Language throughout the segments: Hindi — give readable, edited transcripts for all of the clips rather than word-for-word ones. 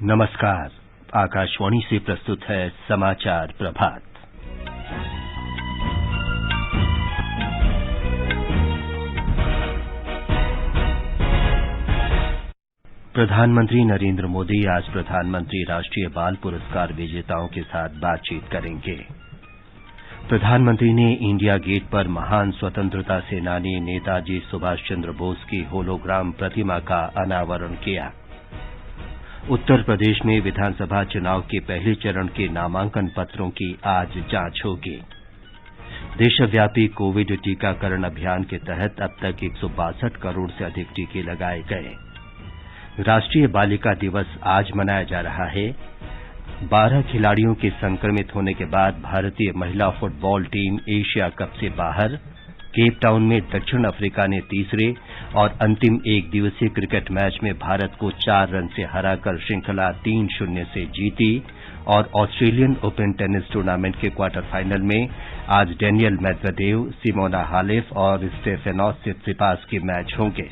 नमस्कार। आकाशवाणी से प्रस्तुत है समाचार प्रभात। प्रधानमंत्री नरेंद्र मोदी आज प्रधानमंत्री राष्ट्रीय बाल पुरस्कार विजेताओं के साथ बातचीत करेंगे। प्रधानमंत्री ने इंडिया गेट पर महान स्वतंत्रता सेनानी नेताजी सुभाष चंद्र बोस की होलोग्राम प्रतिमा का अनावरण किया। उत्तर प्रदेश में विधानसभा चुनाव के पहले चरण के नामांकन पत्रों की आज जांच होगी। देशव्यापी कोविड टीकाकरण अभियान के तहत अब तक 162 करोड़ से अधिक टीके लगाए गए। राष्ट्रीय बालिका दिवस आज मनाया जा रहा है। 12 खिलाड़ियों के संक्रमित होने के बाद भारतीय महिला फुटबॉल टीम एशिया कप से बाहर। केप टाउन में दक्षिण अफ्रीका ने तीसरे और अंतिम एक दिवसीय क्रिकेट मैच में भारत को 4 रन से हराकर श्रृंखला 3-0 से जीती। और ऑस्ट्रेलियन ओपन टेनिस टूर्नामेंट के क्वार्टर फाइनल में आज डेनियल मेदवेदेव, सिमोना हालेप और स्टेफेनोस सित्सिपास के मैच होंगे।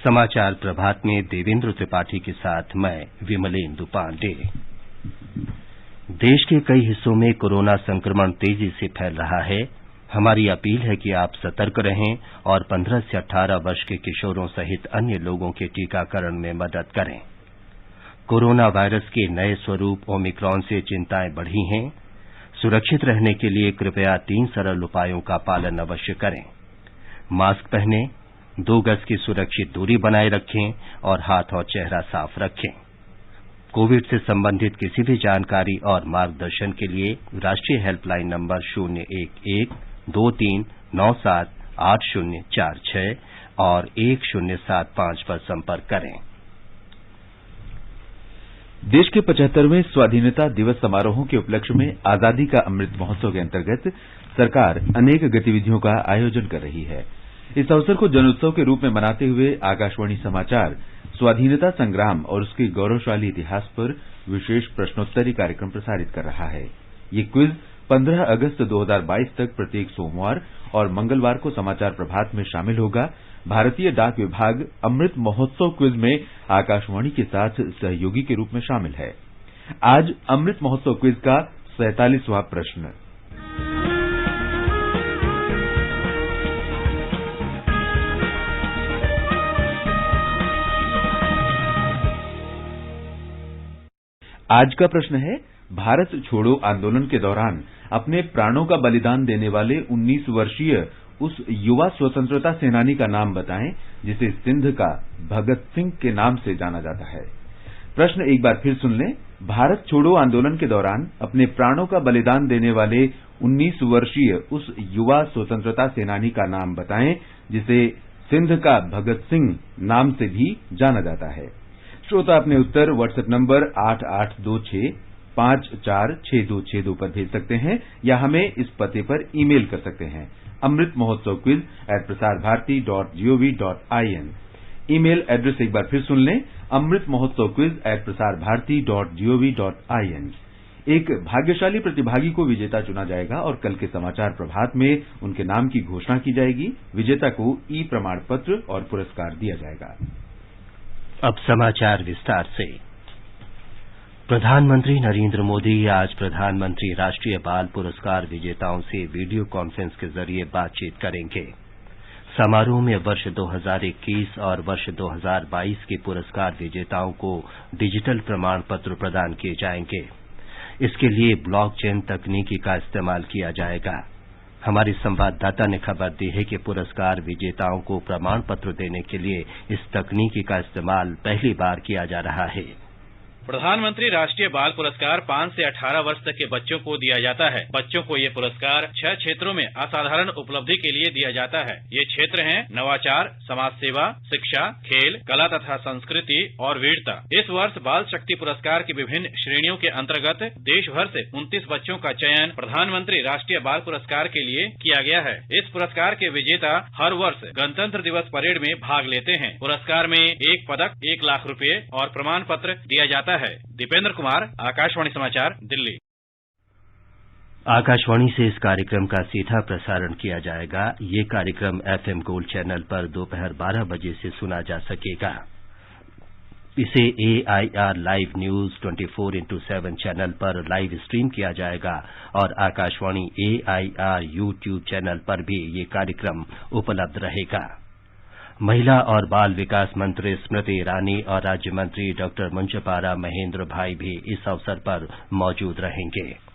समाचार प्रभात में देवेंद्र त्रिपाठी के साथ मैं विमलेंदु पांडे। देश के कई हिस्सों में कोरोना संक्रमण तेजी से फैल रहा है। हमारी अपील है कि आप सतर्क रहें और 15 से 18 वर्ष के किशोरों सहित अन्य लोगों के टीकाकरण में मदद करें। कोरोना वायरस के नए स्वरूप ओमिक्रॉन से चिंताएं बढ़ी हैं। सुरक्षित रहने के लिए कृपया 3 सरल उपायों का पालन अवश्य करें। मास्क पहनें, 2 गज की सुरक्षित दूरी बनाए रखें और हाथ और चेहरा साफ रखें। कोविड से संबंधित किसी भी जानकारी और मार्गदर्शन के लिए राष्ट्रीय हेल्पलाइन नंबर 011-2397-8046 और 1075 पर संपर्क करें। देश के 75वें स्वाधीनता दिवस समारोहों के उपलक्ष्य में आजादी का अमृत महोत्सव के अंतर्गत सरकार अनेक गतिविधियों का आयोजन कर रही है। इस अवसर को जनोत्सव के रूप में मनाते हुए आकाशवाणी समाचार स्वाधीनता संग्राम और उसके गौरवशाली इतिहास पर विशेष प्रश्नोत्तरी कार्यक्रम प्रसारित कर रहा है। ये क्विज 15 अगस्त 2022 तक प्रत्येक सोमवार और मंगलवार को समाचार प्रभात में शामिल होगा। भारतीय डाक विभाग अमृत महोत्सव क्विज में आकाशवाणी के साथ सहयोगी के रूप में शामिल है। आज अमृत महोत्सव क्विज का 47वां प्रश्न। आज का प्रश्न है, भारत छोड़ो आंदोलन के दौरान अपने प्राणों का बलिदान देने वाले 19 वर्षीय उस युवा स्वतंत्रता सेनानी का नाम बताएं जिसे सिंध का भगत सिंह के नाम से जाना जाता है। प्रश्न एक बार फिर सुन लें। भारत छोड़ो आंदोलन के दौरान अपने प्राणों का बलिदान देने वाले 19 वर्षीय उस युवा स्वतंत्रता सेनानी का नाम बताएं जिसे सिंध का भगत सिंह नाम से भी जाना जाता है। श्रोता अपने उत्तर व्हाट्सएप नंबर 8826546262 पर भेज सकते हैं या हमें इस पते पर ईमेल कर सकते हैं amritmahotsav@prasarbharati.gov.in। ईमेल एड्रेस एक बार फिर सुन लें, amritmahotsav@prasarbharati.gov.in। एक भाग्यशाली प्रतिभागी को विजेता चुना जाएगा और कल के समाचार प्रभात में उनके नाम की घोषणा की जाएगी। विजेता को ई प्रमाण पत्र और पुरस्कार दिया जाएगा। अब समाचार विस्तार से। प्रधानमंत्री नरेंद्र मोदी आज प्रधानमंत्री राष्ट्रीय बाल पुरस्कार विजेताओं से वीडियो कॉन्फ्रेंस के जरिए बातचीत करेंगे। समारोह में वर्ष 2021 और वर्ष 2022 के पुरस्कार विजेताओं को डिजिटल प्रमाण पत्र प्रदान किए जाएंगे। इसके लिए ब्लॉकचेन तकनीकी का इस्तेमाल किया जाएगा। हमारे संवाददाता ने खबर दी है कि पुरस्कार विजेताओं को प्रमाण पत्र देने के लिए इस तकनीकी का इस्तेमाल पहली बार किया जा रहा है। प्रधानमंत्री राष्ट्रीय बाल पुरस्कार 5 से 18 वर्ष तक के बच्चों को दिया जाता है। बच्चों को ये पुरस्कार 6 क्षेत्रों में असाधारण उपलब्धि के लिए दिया जाता है। ये क्षेत्र हैं नवाचार, समाज सेवा, शिक्षा, खेल, कला तथा संस्कृति और वीरता। इस वर्ष बाल शक्ति पुरस्कार की विभिन्न श्रेणियों के अंतर्गत देश भर से 29 बच्चों का चयन प्रधानमंत्री राष्ट्रीय बाल पुरस्कार के लिए किया गया है। इस पुरस्कार के विजेता हर वर्ष गणतंत्र दिवस परेड में भाग लेते हैं। पुरस्कार में 1 पदक, 1 लाख रुपए और प्रमाण पत्र दिया जाता है। दीपेंद्र कुमार, आकाशवाणी समाचार, दिल्ली। आकाशवाणी से इस कार्यक्रम का सीधा प्रसारण किया जाएगा। ये कार्यक्रम FM गोल्ड चैनल पर दोपहर 12 बजे से सुना जा सकेगा। इसे AIR live news 24x7 channel पर लाइव स्ट्रीम किया जाएगा और आकाशवाणी AIR यूट्यूब चैनल पर भी ये कार्यक्रम उपलब्ध रहेगा। महिला और बाल विकास मंत्री स्मृति ईरानी और राज्य मंत्री डॉ मुंजपारा महेंद्र भाई भी इस अवसर पर मौजूद रहेंगे।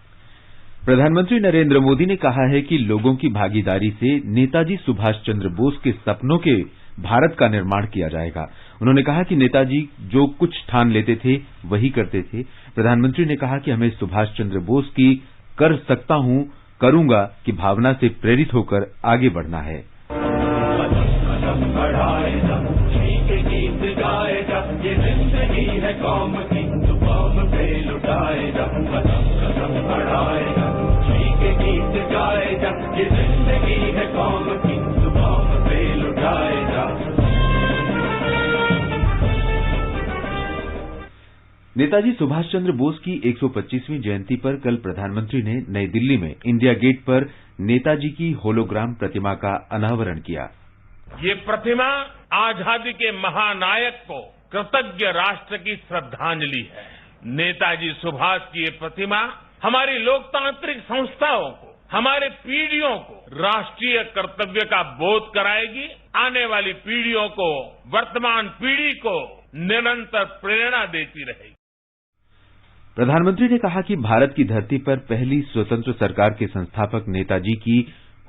प्रधानमंत्री नरेंद्र मोदी ने कहा है कि लोगों की भागीदारी से नेताजी सुभाष चंद्र बोस के सपनों के भारत का निर्माण किया जाएगा। उन्होंने कहा कि नेताजी जो कुछ ठान लेते थे वही करते थे। प्रधानमंत्री ने कहा कि हमें सुभाष चंद्र बोस की कर सकता हूं, करूंगा की भावना से प्रेरित होकर आगे बढ़ना है। नेताजी सुभाष चंद्र बोस की 125वीं जयंती पर कल प्रधानमंत्री ने नई दिल्ली में इंडिया गेट पर नेताजी की होलोग्राम प्रतिमा का अनावरण किया। ये प्रतिमा आजादी के महानायक को कृतज्ञ राष्ट्र की श्रद्धांजलि है। नेताजी सुभाष की ये प्रतिमा हमारी लोकतांत्रिक संस्थाओं को, हमारे पीढ़ियों को राष्ट्रीय कर्तव्य का बोध कराएगी। आने वाली पीढ़ियों को, वर्तमान पीढ़ी को निरंतर प्रेरणा देती रहेगी। प्रधानमंत्री ने कहा कि भारत की धरती पर पहली स्वतंत्र सरकार के संस्थापक नेताजी की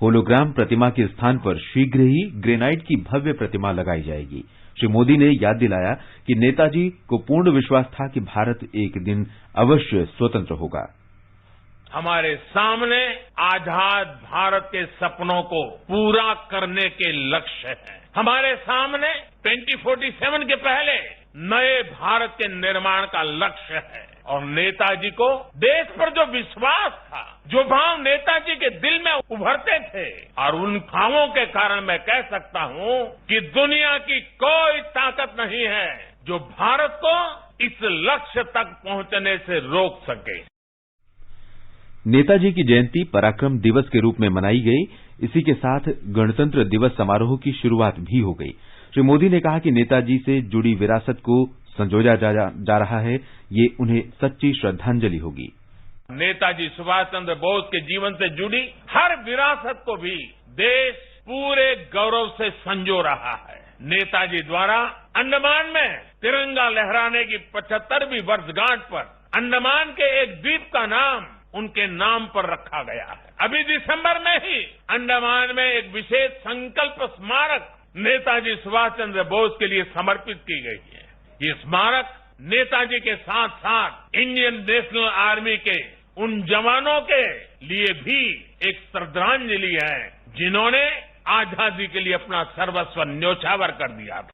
होलोग्राम प्रतिमा के स्थान पर शीघ्र ही ग्रेनाइट की भव्य प्रतिमा लगाई जाएगी। श्री मोदी ने याद दिलाया कि नेताजी को पूर्ण विश्वास था कि भारत एक दिन अवश्य स्वतंत्र होगा। हमारे सामने आजाद भारत के सपनों को पूरा करने के लक्ष्य हैं। हमारे सामने 2047 के पहले नए भारत के निर्माण का लक्ष्य है और नेताजी को देश पर जो विश्वास था, जो भाव नेताजी के दिल में उभरते थे और उन भावों के कारण मैं कह सकता हूं कि दुनिया की कोई ताकत नहीं है जो भारत को इस लक्ष्य तक पहुंचने से रोक सके। नेताजी की जयंती पराक्रम दिवस के रूप में मनाई गई। इसी के साथ गणतंत्र दिवस समारोह की शुरुआत भी हो गई। श्री मोदी ने कहा कि नेताजी से जुड़ी विरासत को संजोया जा रहा है, ये उन्हें सच्ची श्रद्धांजलि होगी। नेताजी सुभाष चंद्र बोस के जीवन से जुड़ी हर विरासत को भी देश पूरे गौरव से संजो रहा है। नेताजी द्वारा अंडमान में तिरंगा लहराने की 75वीं वर्षगांठ पर अंडमान के एक द्वीप का नाम उनके नाम पर रखा गया है। अभी दिसंबर में ही अंडमान में एक विशेष संकल्प स्मारक नेताजी सुभाष चंद्र बोस के लिए समर्पित की गई है। ये स्मारक नेताजी के साथ साथ इंडियन नेशनल आर्मी के उन जवानों के लिए भी एक श्रद्धांजलि है जिन्होंने आजादी के लिए अपना सर्वस्व न्योछावर कर दिया था।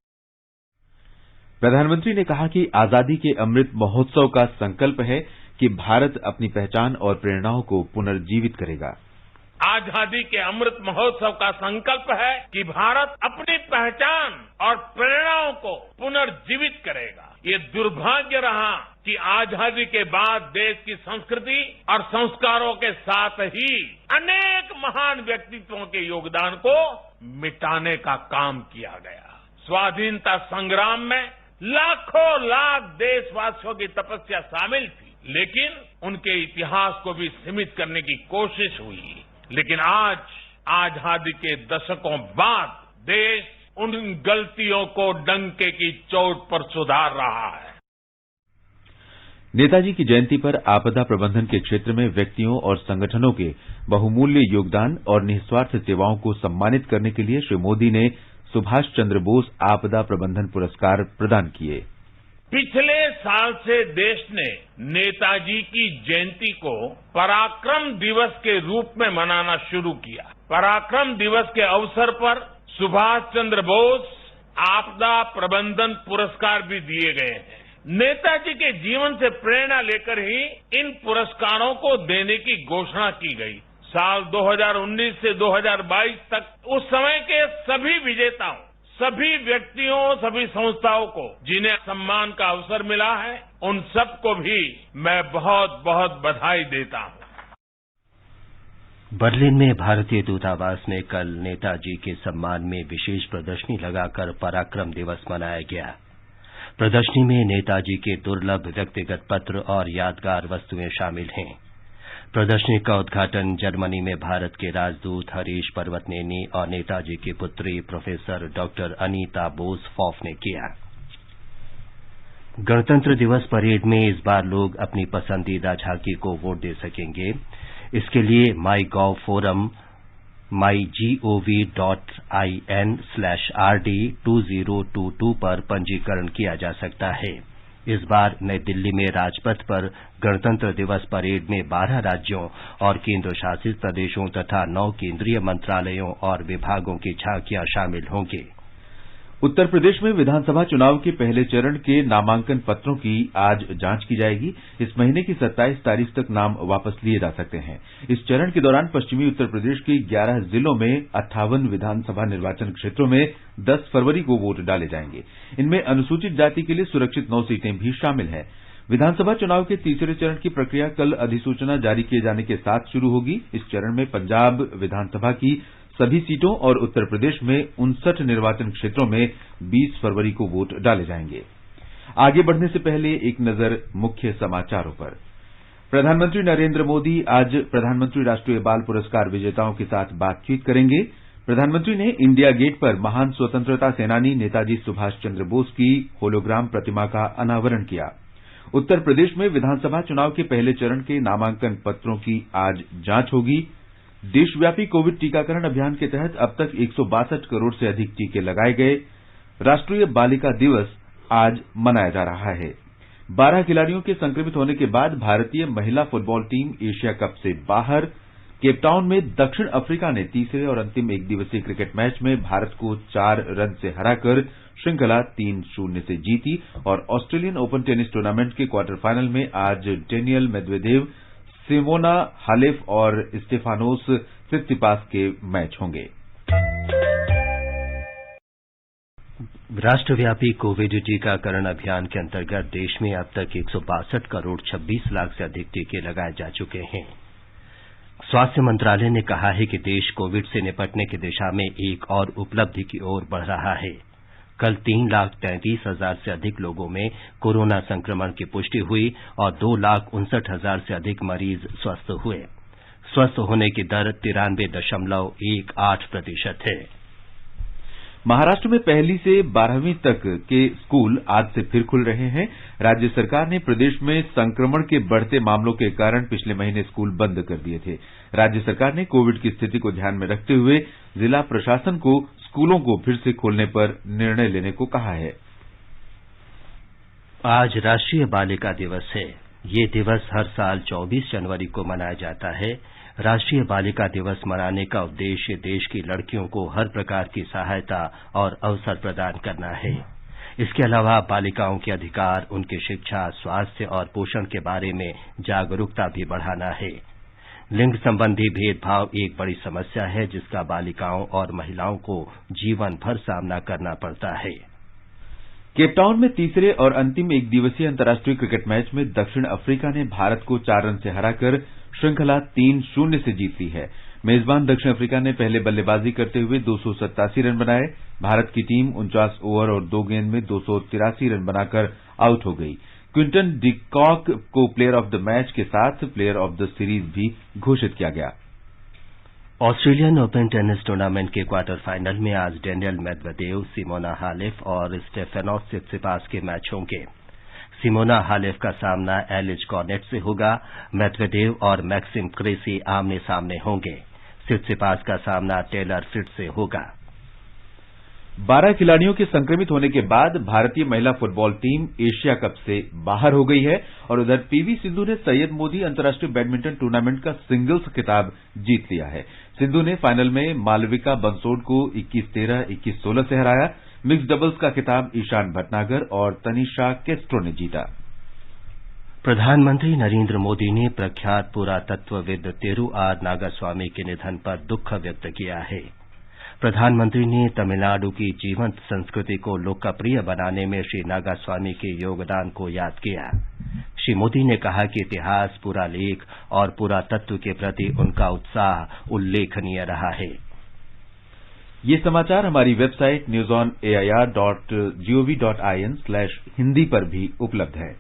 प्रधानमंत्री ने कहा कि आजादी के अमृत महोत्सव का संकल्प है कि भारत अपनी पहचान और प्रेरणाओं को पुनर्जीवित करेगा। आजादी के अमृत महोत्सव का संकल्प है कि भारत अपनी पहचान और प्रेरणाओं को पुनर्जीवित करेगा। ये दुर्भाग्य रहा कि आजादी के बाद देश की संस्कृति और संस्कारों के साथ ही अनेक महान व्यक्तित्वों के योगदान को मिटाने का काम किया गया। स्वाधीनता संग्राम में लाखों लाख देशवासियों की तपस्या शामिल थी, लेकिन उनके इतिहास को भी सीमित करने की कोशिश हुई। लेकिन आज आजादी के दशकों बाद देश उन गलतियों को डंके की चोट पर सुधार रहा है। नेताजी की जयंती पर आपदा प्रबंधन के क्षेत्र में व्यक्तियों और संगठनों के बहुमूल्य योगदान और निस्वार्थ सेवाओं को सम्मानित करने के लिए श्री मोदी ने सुभाष चंद्र बोस आपदा प्रबंधन पुरस्कार प्रदान किए। पिछले साल से देश ने नेताजी की जयंती को पराक्रम दिवस के रूप में मनाना शुरू किया। पराक्रम दिवस के अवसर पर सुभाष चंद्र बोस आपदा प्रबंधन पुरस्कार भी दिए गए हैं। नेताजी के जीवन से प्रेरणा लेकर ही इन पुरस्कारों को देने की घोषणा की गई। साल 2019 से 2022 तक उस समय के सभी विजेताओं, सभी व्यक्तियों, सभी संस्थाओं को जिन्हें सम्मान का अवसर मिला है, उन सबको भी मैं बहुत बहुत बधाई देता हूं। बर्लिन में भारतीय दूतावास में कल नेताजी के सम्मान में विशेष प्रदर्शनी लगाकर पराक्रम दिवस मनाया गया। प्रदर्शनी में नेताजी के दुर्लभ व्यक्तिगत पत्र और यादगार वस्तुएं शामिल हैं। प्रदर्शनी का उद्घाटन जर्मनी में भारत के राजदूत हरीश पर्वतनेनी और नेताजी की पुत्री प्रोफेसर डॉक्टर अनीता बोस-फॉफ ने किया। गणतंत्र दिवस परेड में इस बार लोग अपनी पसंदीदा झांकी को वोट दे सकेंगे। इसके लिए माई गॉव फोरम mygov.in/rd2022 पर पंजीकरण किया जा सकता है। इस बार नई दिल्ली में राजपथ पर गणतंत्र दिवस परेड में 12 राज्यों और केंद्र शासित प्रदेशों तथा 9 केंद्रीय मंत्रालयों और विभागों की झांकियां शामिल होंगी। उत्तर प्रदेश में विधानसभा चुनाव के पहले चरण के नामांकन पत्रों की आज जांच की जाएगी। इस महीने की 27 तारीख तक नाम वापस लिए जा सकते हैं। इस चरण के दौरान पश्चिमी उत्तर प्रदेश के 11 जिलों में 58 विधानसभा निर्वाचन क्षेत्रों में 10 फरवरी को वोट डाले जाएंगे। इनमें अनुसूचित जाति के लिए सुरक्षित 9 सीटें भी शामिल हैं। विधानसभा चुनाव के तीसरे चरण की प्रक्रिया कल अधिसूचना जारी किए जाने के साथ शुरू होगी। इस चरण में पंजाब विधानसभा की सभी सीटों और उत्तर प्रदेश में 59 निर्वाचन क्षेत्रों में 20 फरवरी को वोट डाले जाएंगे। आगे बढ़ने से पहले एक नजर मुख्य समाचारों पर। प्रधानमंत्री नरेंद्र मोदी आज प्रधानमंत्री राष्ट्रीय बाल पुरस्कार विजेताओं के साथ बातचीत करेंगे। प्रधानमंत्री ने इंडिया गेट पर महान स्वतंत्रता सेनानी नेताजी सुभाष चंद्र बोस की होलोग्राम प्रतिमा का अनावरण किया। उत्तर प्रदेश में विधानसभा चुनाव के पहले चरण के नामांकन पत्रों की आज जांच होगी। देशव्यापी कोविड टीकाकरण अभियान के तहत अब तक 162 करोड़ से अधिक टीके लगाए गए। राष्ट्रीय बालिका दिवस आज मनाया जा रहा है। 12 खिलाड़ियों के संक्रमित होने के बाद भारतीय महिला फुटबॉल टीम एशिया कप से बाहर। केपटाउन में दक्षिण अफ्रीका ने तीसरे और अंतिम एकदिवसीय क्रिकेट मैच में भारत को 4 रन से हराकर श्रृंखला 3-0 से जीती और ऑस्ट्रेलियन ओपन टेनिस टूर्नामेंट के क्वार्टर फाइनल में आज डेनियल मेदवेदेव, सिमोना हालेप और स्टेफानोस सित्सिपास के मैच होंगे। राष्ट्रव्यापी कोविड टीकाकरण अभियान के अंतर्गत देश में अब तक 162 करोड़ 26 लाख से अधिक टीके लगाए जा चुके हैं। स्वास्थ्य मंत्रालय ने कहा है कि देश कोविड से निपटने की दिशा में एक और उपलब्धि की ओर बढ़ रहा है। कल 3,33,000 से अधिक लोगों में कोरोना संक्रमण की पुष्टि हुई और 2,59,000 से अधिक मरीज स्वस्थ हुए। स्वस्थ होने की दर 93.18% है। महाराष्ट्र में पहली से 12वीं तक के स्कूल आज से फिर खुल रहे हैं। राज्य सरकार ने प्रदेश में संक्रमण के बढ़ते मामलों के कारण पिछले महीने स्कूल बंद कर दिए थे। राज्य सरकार ने कोविड की स्थिति को ध्यान में रखते हुए जिला प्रशासन को स्कूलों को फिर से खोलने पर निर्णय लेने को कहा है। आज राष्ट्रीय बालिका दिवस है। ये दिवस हर साल 24 जनवरी को मनाया जाता है। राष्ट्रीय बालिका दिवस मनाने का उद्देश्य देश की लड़कियों को हर प्रकार की सहायता और अवसर प्रदान करना है। इसके अलावा बालिकाओं के अधिकार, उनकी शिक्षा, स्वास्थ्य और पोषण के बारे में जागरूकता भी बढ़ाना है। लिंग संबंधी भेदभाव एक बड़ी समस्या है जिसका बालिकाओं और महिलाओं को जीवन भर सामना करना पड़ता है। केपटाउन में तीसरे और अंतिम एकदिवसीय अंतर्राष्ट्रीय क्रिकेट मैच में दक्षिण अफ्रीका ने भारत को 4 रन से हराकर श्रृंखला 3-0 से जीत ली है। मेजबान दक्षिण अफ्रीका ने पहले बल्लेबाजी करते हुए 287 रन बनाए। भारत की टीम 49 ओवर और 2 गेंद में 283 रन बनाकर आउट हो गई। क्विंटन डिकॉक को प्लेयर ऑफ द मैच के साथ प्लेयर ऑफ द सीरीज भी घोषित किया गया। ऑस्ट्रेलियन ओपन टेनिस टूर्नामेंट के क्वार्टर फाइनल में आज डेनियल मेदवेदेव, सिमोना हालेप और स्टेफानोस सित्सिपास के मैच होंगे। सिमोना हालेप का सामना एलिज कॉर्नेट से होगा। मेदवेदेव और मैक्सिम क्रेसी आमने सामने होंगे। सित्सिपास का सामना टेलर फ्रिट्ज से होगा। 12 खिलाड़ियों के संक्रमित होने के बाद भारतीय महिला फुटबॉल टीम एशिया कप से बाहर हो गई है और उधर पीवी सिंधु ने सैयद मोदी अंतर्राष्ट्रीय बैडमिंटन टूर्नामेंट का सिंगल्स खिताब जीत लिया है। सिंधु ने फाइनल में मालविका बंसोड को 21-13, 21-16 से हराया। मिक्स डबल्स का खिताब ईशान भटनागर और तनिषा केस्ट्रो ने जीता। प्रधानमंत्री नरेंद्र मोदी ने प्रख्यात पुरातत्वविद तिरु आर नागास्वामी के निधन पर दुख व्यक्त किया है। प्रधानमंत्री ने तमिलनाडु की जीवंत संस्कृति को लोकप्रिय बनाने में श्री नागास्वामी के योगदान को याद किया। श्री मोदी ने कहा कि इतिहास, पुरालेख और पुरातत्व के प्रति उनका उत्साह उल्लेखनीय रहा है। ये समाचार हमारी वेबसाइट newsonair.gov.in/hindi पर भी उपलब्ध है।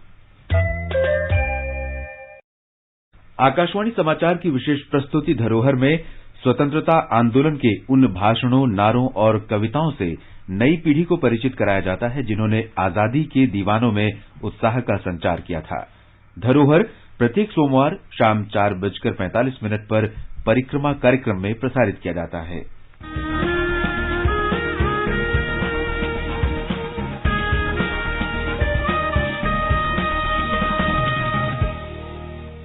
आकाशवाणी समाचार की विशेष प्रस्तुति धरोहर में स्वतंत्रता आंदोलन के उन भाषणों, नारों और कविताओं से नई पीढ़ी को परिचित कराया जाता है जिन्होंने आजादी के दीवानों में उत्साह का संचार किया था। धरोहर प्रत्येक सोमवार शाम 4:45 पर परिक्रमा कार्यक्रम में प्रसारित किया जाता है।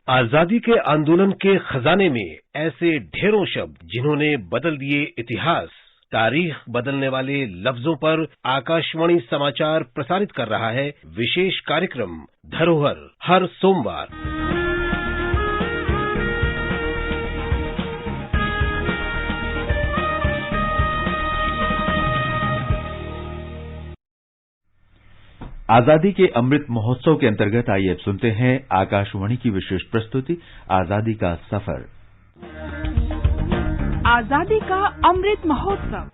आजादी के आंदोलन के खजाने में ऐसे ढेरों शब्द जिन्होंने बदल दिए इतिहास, तारीख बदलने वाले लफ्जों पर आकाशवाणी समाचार प्रसारित कर रहा है विशेष कार्यक्रम धरोहर, हर सोमवार। आजादी के अमृत महोत्सव के अंतर्गत आइए अब सुनते हैं आकाशवाणी की विशेष प्रस्तुति आजादी का सफर। आजादी का अमृत महोत्सव।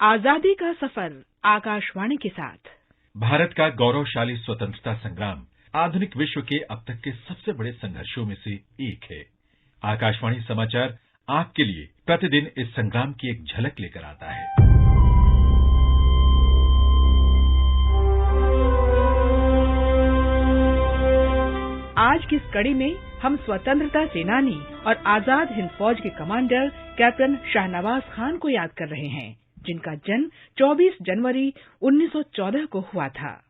आजादी का सफर आकाशवाणी के साथ। भारत का गौरवशाली स्वतंत्रता संग्राम आधुनिक विश्व के अब तक के सबसे बड़े संघर्षों में से एक है। आकाशवाणी समाचार आपके लिए प्रतिदिन इस संग्राम की एक झलक लेकर आता है। आज की इस कड़ी में हम स्वतंत्रता सेनानी और आजाद हिंद फौज के कमांडर कैप्टन शाहनवाज खान को याद कर रहे हैं, जिनका जन्म 24 जनवरी 1914 को हुआ था।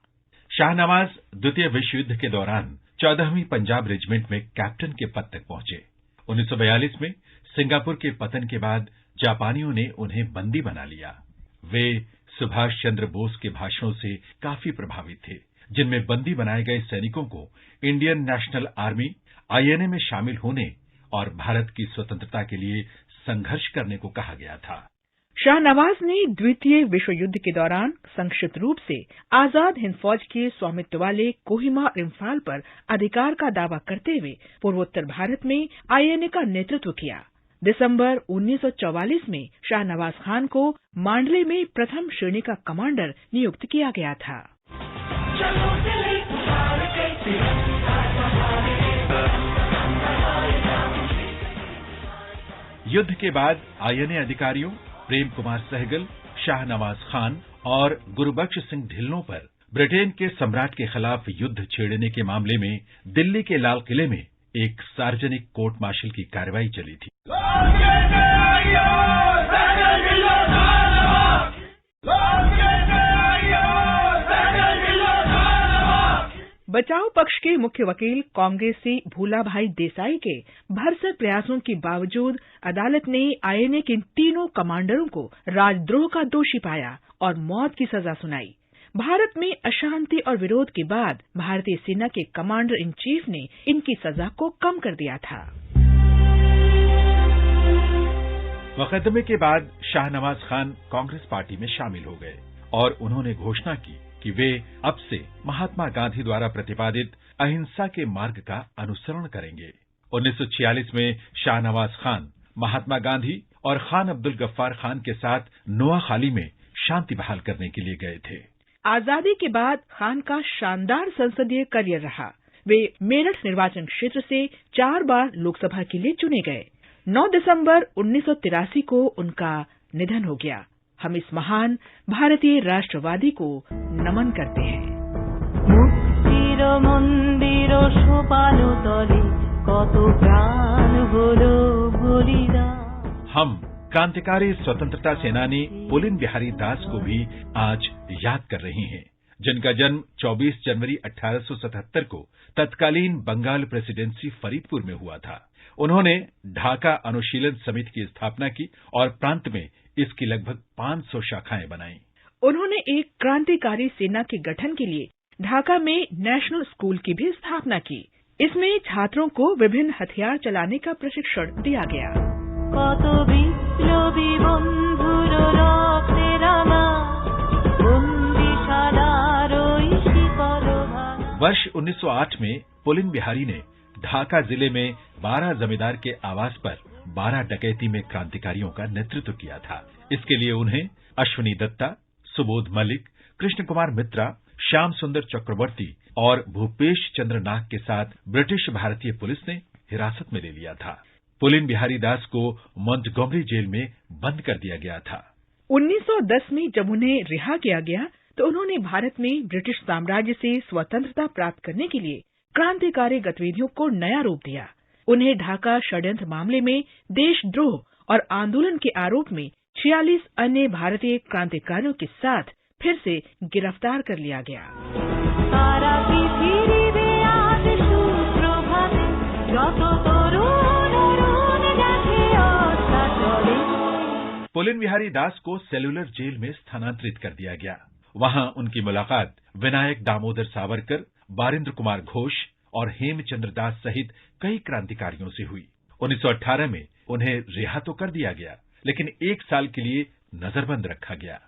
शाहनवाज द्वितीय विश्व युद्ध के दौरान 14वीं पंजाब रेजिमेंट में कैप्टन के पद तक पहुंचे। 1942 में सिंगापुर के पतन के बाद जापानियों ने उन्हें बंदी बना लिया। वे सुभाष चंद्र बोस के भाषणों से काफी प्रभावित थे, जिनमें बंदी बनाए गए सैनिकों को इंडियन नेशनल आर्मी INA में शामिल होने और भारत की स्वतंत्रता के लिए संघर्ष करने को कहा गया था। शाहनवाज ने द्वितीय विश्व युद्ध के दौरान संक्षिप्त रूप से आजाद हिंद फौज के स्वामित्व वाले कोहिमा और इम्फाल पर अधिकार का दावा करते हुए पूर्वोत्तर भारत में INA का नेतृत्व किया। दिसंबर 1944 में शाहनवाज खान को मांडले में प्रथम श्रेणी का कमांडर नियुक्त किया गया था। युद्ध के बाद INA अधिकारियों प्रेम कुमार सहगल, शाहनवाज खान और गुरबख्श सिंह ढिल्लों पर ब्रिटेन के सम्राट के खिलाफ युद्ध छेड़ने के मामले में दिल्ली के लाल किले में एक सार्वजनिक कोर्ट मार्शल की कार्रवाई चली थी। बचाव पक्ष के मुख्य वकील कांग्रेसी भूलाभाई देसाई के भरसक प्रयासों के बावजूद अदालत ने INA के तीनों कमांडरों को राजद्रोह का दोषी पाया और मौत की सजा सुनाई। भारत में अशांति और विरोध के बाद भारतीय सेना के कमांडर इन चीफ ने इनकी सजा को कम कर दिया था। मुकदमे के बाद शाहनवाज खान कांग्रेस पार्टी में शामिल हो गए और उन्होंने घोषणा की कि वे अब से महात्मा गांधी द्वारा प्रतिपादित अहिंसा के मार्ग का अनुसरण करेंगे। 1946 में शाहनवाज खान महात्मा गांधी और खान अब्दुल गफ्फार खान के साथ नोआखाली में शांति बहाल करने के लिए गए थे। आजादी के बाद खान का शानदार संसदीय करियर रहा। वे मेरठ निर्वाचन क्षेत्र से 4 बार लोकसभा के लिए चुने गए। 9 दिसंबर 1983 को उनका निधन हो गया। हम इस महान भारतीय राष्ट्रवादी को नमन करते हैं। मुक्तिर मंदिर सोपान तले कत प्राण हलो बलिदान। हम क्रांतिकारी स्वतंत्रता सेनानी पुलिन बिहारी दास को भी आज याद कर रहे हैं, जिनका जन्म 24 जनवरी 1877 को तत्कालीन बंगाल प्रेसिडेंसी फरीदपुर में हुआ था। उन्होंने ढाका अनुशीलन समिति की स्थापना की और प्रांत में इसकी लगभग 500 शाखाएं बनाई। उन्होंने एक क्रांतिकारी सेना के गठन के लिए ढाका में नेशनल स्कूल की भी स्थापना की। इसमें छात्रों को विभिन्न हथियार चलाने का प्रशिक्षण दिया गया। কত বিপ্লবী বন্ধুর রক্তে রাঙা বন্দিশালার ওই শিকল ভাঙা। वर्ष 1908 में पुलिन बिहारी ने ढाका जिले में 12 जमींदार के आवास पर 12 डकैती में क्रांतिकारियों का नेतृत्व किया था। इसके लिए उन्हें अश्विनी दत्ता, सुबोध मलिक, कृष्ण कुमार मित्रा, श्याम सुंदर चक्रवर्ती और भूपेश चंद्र नाग के साथ ब्रिटिश भारतीय पुलिस ने हिरासत में ले लिया था। पुलिन बिहारी दास को मोंटगोमरी जेल में बंद कर दिया गया था। 1910 में जब उन्हें रिहा किया गया तो उन्होंने भारत में ब्रिटिश साम्राज्य से स्वतंत्रता प्राप्त करने के लिए क्रांतिकारी गतिविधियों को नया रूप दिया। उन्हें ढाका षड्यंत्र मामले में देशद्रोह और आंदोलन के आरोप में 46 अन्य भारतीय क्रांतिकारियों के साथ फिर से गिरफ्तार कर लिया गया। पुलिन बिहारी दास को सेलुलर जेल में स्थानांतरित कर दिया गया। वहां उनकी मुलाकात विनायक दामोदर सावरकर, बारिंद्र कुमार घोष और हेमचंद्र दास सहित कई क्रांतिकारियों से हुई। 1918 में उन्हें रिहा तो कर दिया गया, लेकिन 1 साल के लिए नजरबंद रखा गया।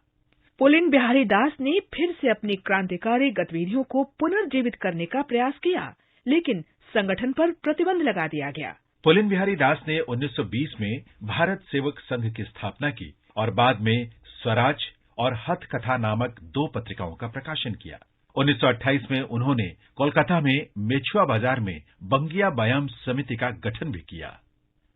पुलिन बिहारी दास ने फिर से अपनी क्रांतिकारी गतिविधियों को पुनर्जीवित करने का प्रयास किया, लेकिन संगठन पर प्रतिबंध लगा दिया गया। पुलिन बिहारी दास ने 1920 में भारत सेवक संघ की स्थापना की और बाद में स्वराज और हथकथा नामक 2 पत्रिकाओं का प्रकाशन किया। 1928 में उन्होंने कोलकाता में मेछुआ बाजार में बंगिया व्यायाम समिति का गठन भी किया।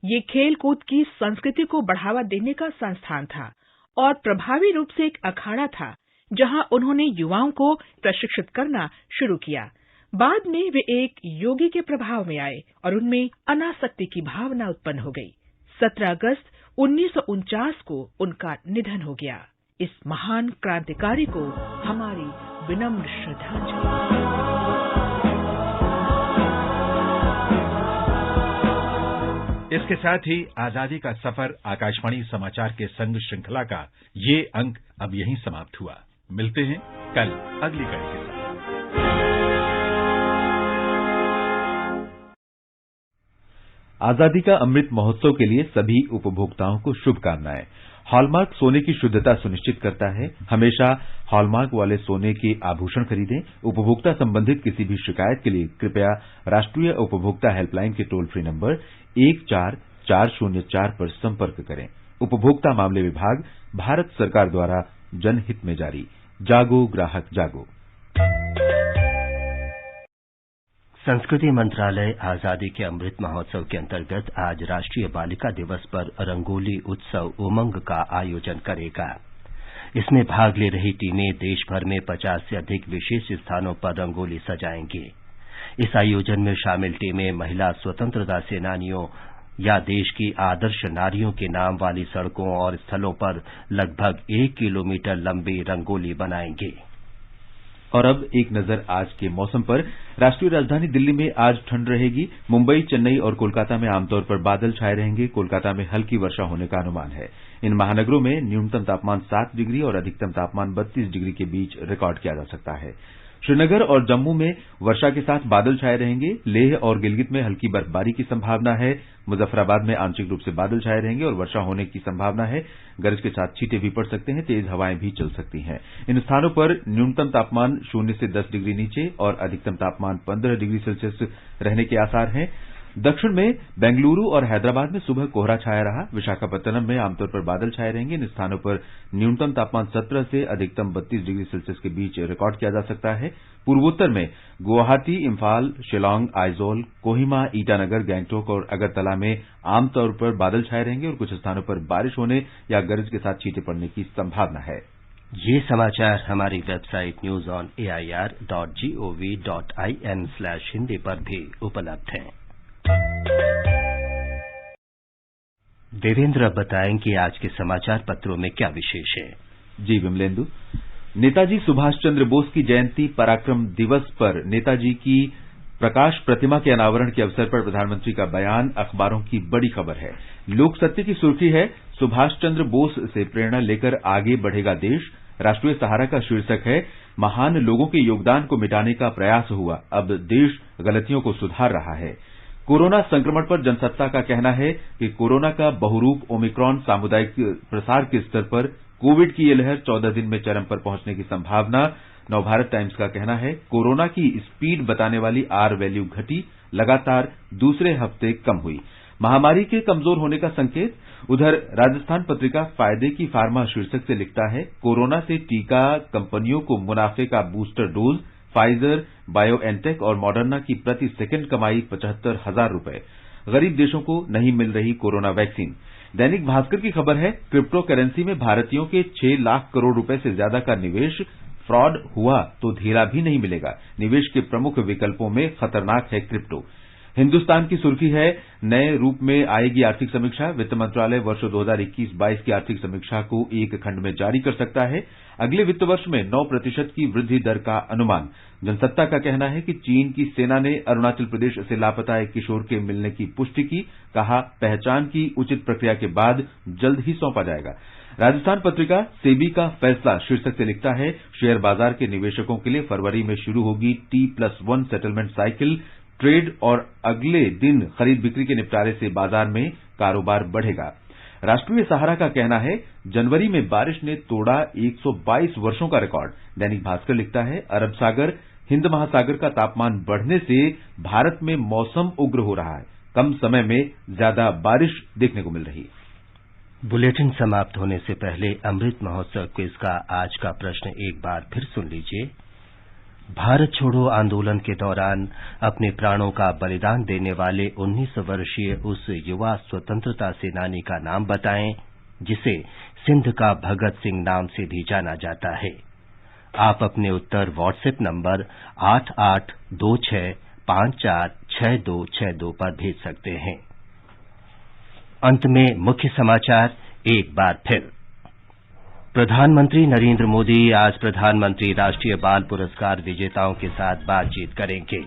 ये खेल कूद की संस्कृति को बढ़ावा देने का संस्थान था और प्रभावी रूप से एक अखाड़ा था, जहां उन्होंने युवाओं को प्रशिक्षित करना शुरू किया। बाद में वे एक योगी के प्रभाव में आए और उनमें अनासक्ति की भावना उत्पन्न हो गई। 17 अगस्त 1949 को उनका निधन हो गया। इस महान क्रांतिकारी को हमारी विनम्र श्रद्धांजलि। इसके साथ ही आजादी का सफर आकाशवाणी समाचार के संग श्रृंखला का ये अंक अब यहीं समाप्त हुआ। मिलते हैं कल अगली कड़ी के साथ। आजादी का अमृत महोत्सव के लिए सभी उपभोक्ताओं को शुभकामनाएं। हॉलमार्क सोने की शुद्धता सुनिश्चित करता है। हमेशा हॉलमार्क वाले सोने के आभूषण खरीदें। उपभोक्ता संबंधित किसी भी शिकायत के लिए कृपया राष्ट्रीय उपभोक्ता हेल्पलाइन के टोल फ्री नंबर 14404 पर संपर्क करें। उपभोक्ता मामले विभाग, भारत सरकार द्वारा जनहित में जारी। जागो ग्राहक जागो। संस्कृति मंत्रालय आजादी के अमृत महोत्सव के अंतर्गत आज राष्ट्रीय बालिका दिवस पर रंगोली उत्सव उमंग का आयोजन करेगा। इसमें भाग ले रही टीमें देश भर में 50 से अधिक विशेष स्थानों पर रंगोली सजाएंगी। इस आयोजन में शामिल टीमें महिला स्वतंत्रता सेनानियों या देश की आदर्श नारियों के नाम वाली सड़कों और स्थलों पर लगभग 1 किलोमीटर लंबी रंगोली बनाएंगे। और अब एक नजर आज के मौसम पर। राष्ट्रीय राजधानी दिल्ली में आज ठंड रहेगी। मुंबई, चेन्नई और कोलकाता में आमतौर पर बादल छाए रहेंगे। कोलकाता में हल्की वर्षा होने का अनुमान है। इन महानगरों में न्यूनतम तापमान 7 डिग्री और अधिकतम तापमान 32 डिग्री के बीच रिकॉर्ड किया जा सकता है। श्रीनगर और जम्मू में वर्षा के साथ बादल छाए रहेंगे। लेह और गिलगित में हल्की बर्फबारी की संभावना है। मुजफ्फराबाद में आंशिक रूप से बादल छाए रहेंगे और वर्षा होने की संभावना है। गरज के साथ छींटे भी पड़ सकते हैं। तेज हवाएं भी चल सकती हैं। इन स्थानों पर न्यूनतम तापमान 0 से 10 डिग्री नीचे और अधिकतम तापमान 15 डिग्री सेल्सियस रहने के आसार हैं। दक्षिण में बेंगलुरु और हैदराबाद में सुबह कोहरा छाया रहा। विशाखापत्तनम में आमतौर पर बादल छाए रहेंगे। इन स्थानों पर न्यूनतम तापमान 17 से अधिकतम 32 डिग्री सेल्सियस के बीच रिकॉर्ड किया जा सकता है। पूर्वोत्तर में गुवाहाटी, इम्फाल, शिलांग, आइजोल, कोहिमा, ईटानगर, गैंगटोक और अगरतला में आमतौर पर बादल छाए रहेंगे और कुछ स्थानों पर बारिश होने या गरज के साथ छींटे पड़ने की संभावना है। ये समाचार हमारी वेबसाइट newsonair.gov.in/hindi पर भी उपलब्ध हैं। देवेंद्र बताएंगे आज के समाचार पत्रों में क्या विशेष है। जी विमलेंदु, नेताजी सुभाष चंद्र बोस की जयंती पराक्रम दिवस पर नेताजी की प्रकाश प्रतिमा के अनावरण के अवसर पर प्रधानमंत्री का बयान अखबारों की बड़ी खबर है। लोक सत्य की सुर्खी है, सुभाष चंद्र बोस से प्रेरणा लेकर आगे बढ़ेगा देश। राष्ट्रीय सहारा का शीर्षक है, महान लोगों के योगदान को मिटाने का प्रयास हुआ, अब देश गलतियों को सुधार रहा है। कोरोना संक्रमण पर जनसत्ता का कहना है कि कोरोना का बहुरूप ओमिक्रॉन सामुदायिक प्रसार के स्तर पर कोविड की ये लहर 14 दिन में चरम पर पहुंचने की संभावना। नवभारत टाइम्स का कहना है कोरोना की स्पीड बताने वाली आर वैल्यू घटी, लगातार दूसरे हफ्ते कम हुई। महामारी के कमजोर होने का संकेत। उधर राजस्थान पत्रिका फायदे की फार्मा शीर्षक से लिखता है कोरोना से टीका कंपनियों को मुनाफे का बूस्टर डोज, फाइजर, बायोएनटेक और मॉडर्ना की प्रति सेकंड कमाई 75,000 रुपए। गरीब देशों को नहीं मिल रही कोरोना वैक्सीन। दैनिक भास्कर की खबर है क्रिप्टो करेंसी में भारतीयों के 6 लाख करोड़ रुपए से ज्यादा का निवेश, फ्रॉड हुआ तो धेरा भी नहीं मिलेगा। निवेश के प्रमुख विकल्पों में खतरनाक है क्रिप्टो। हिंदुस्तान की सुर्खी है नए रूप में आएगी आर्थिक समीक्षा। वित्त मंत्रालय वर्ष 2021-22 की आर्थिक समीक्षा को एक खंड में जारी कर सकता है। अगले वित्त वर्ष में 9% की वृद्धि दर का अनुमान। जनसत्ता का कहना है कि चीन की सेना ने अरुणाचल प्रदेश से लापता एक किशोर के मिलने की पुष्टि की। कहा पहचान की उचित प्रक्रिया के बाद जल्द ही सौंपा जाएगा। राजस्थान पत्रिका सेबी का फैसला शीर्षक से लिखता है शेयर बाजार के निवेशकों के लिए फरवरी में शुरू होगी T+1 सेटलमेंट साइकिल। ट्रेड और अगले दिन खरीद बिक्री के निपटारे से बाजार में कारोबार बढ़ेगा। राष्ट्रीय सहारा का कहना है जनवरी में बारिश ने तोड़ा 122 वर्षों का रिकॉर्ड। दैनिक भास्कर लिखता है अरब सागर, हिंद महासागर का तापमान बढ़ने से भारत में मौसम उग्र हो रहा है। कम समय में ज्यादा बारिश देखने को मिल रही है। बुलेटिन समाप्त होने से पहले अमृत महोत्सव क्विज का आज का प्रश्न एक बार फिर सुन लीजिए। भारत छोड़ो आंदोलन के दौरान अपने प्राणों का बलिदान देने वाले 19 वर्षीय उस युवा स्वतंत्रता सेनानी का नाम बताएं जिसे सिंध का भगत सिंह नाम से भी जाना जाता है। आप अपने उत्तर व्हाट्सएप नंबर 8826546262 पर भेज सकते हैं। अंत में मुख्य समाचार एक बार फिर। प्रधानमंत्री नरेंद्र मोदी आज प्रधानमंत्री राष्ट्रीय बाल पुरस्कार विजेताओं के साथ बातचीत करेंगे।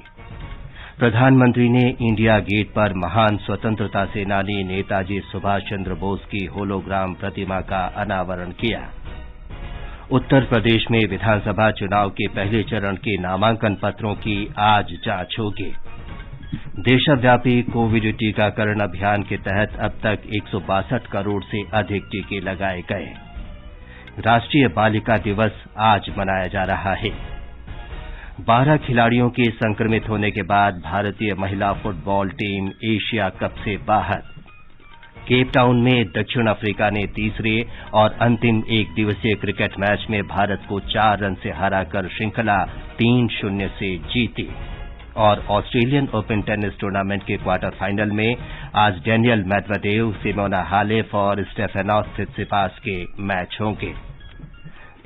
प्रधानमंत्री ने इंडिया गेट पर महान स्वतंत्रता सेनानी नेताजी सुभाष चंद्र बोस की होलोग्राम प्रतिमा का अनावरण किया। उत्तर प्रदेश में विधानसभा चुनाव के पहले चरण के नामांकन पत्रों की आज जांच होगी। देशव्यापी कोविड टीकाकरण अभियान के तहत अब तक 162 करोड़ से अधिक टीके लगाए गए। राष्ट्रीय बालिका दिवस आज मनाया जा रहा है। 12 खिलाड़ियों के संक्रमित होने के बाद भारतीय महिला फुटबॉल टीम एशिया कप से बाहर। केप टाउन में दक्षिण अफ्रीका ने तीसरे और अंतिम एक दिवसीय क्रिकेट मैच में भारत को 4 रन से हराकर श्रृंखला 3-0 से जीती। और ऑस्ट्रेलियन ओपन टेनिस टूर्नामेंट के क्वार्टर फाइनल में आज डेनियल मेदवेदेव, सिमोना हालेप और स्टेफानोस सित्सिपास के मैच होंगे।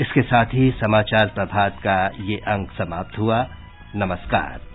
इसके साथ ही समाचार प्रभात का ये अंक समाप्त हुआ। नमस्कार।